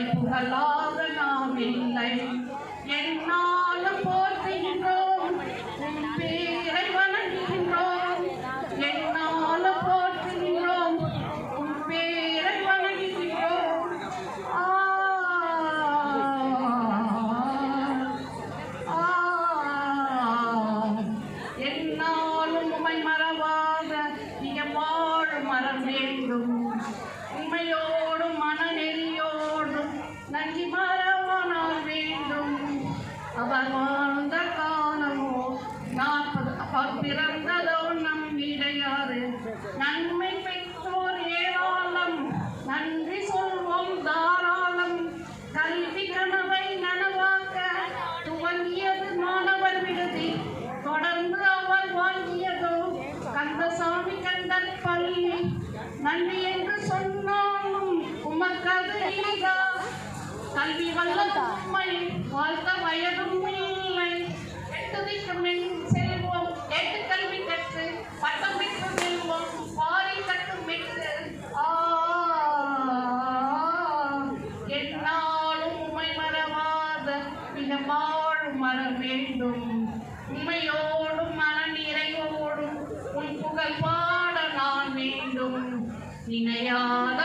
புகழாத நாம் இல்லை. என்னாலும் போற்றுகின்றோம் உன் பேரை வணங்குகின்றோம். என்னாலும் போற்றுகின்றோம் உன் பேரை வணங்குகின்றோம். என்னாலும் உம்மை மறவாத இக வாழும் மரம் வேண்டும். உண்மையோடும் மனநெறியோடும் நன்றி மறவானால் வேண்டும். அவர் வாழ்ந்த காலமோ 40, அவர் பிறந்ததோ நம் இடையாறு. நன்மை பெற்றோர் ஏராளம், நன்றி சொல்வோம் தாராளம். கல்வி கனவை நனவாக்க துவங்கியது மாணவர் விடுதி. தொடர்ந்து அவர் வாங்கியதோ கந்தசாமி கந்தன் பள்ளி. நன்றி என்று சொன்னாலும் உமக்கது இல்லா. கல்வி வல்ல உண்மை வாழ்த்த வயதும் இல்லை. எட்டுதிக்கும் செல்வோம் எட்டு கல்வி கற்று பட்டம் பெற்று செல்வோம் பாரி கட்டும் பெற்று. என்னாலும் உம்மை மறவாத மிக வாழும் மரம் வேண்டும். உண்மையோடும் மன நிறைவோடும் உன் புகழ் பாட நான் வேண்டும். இணையாத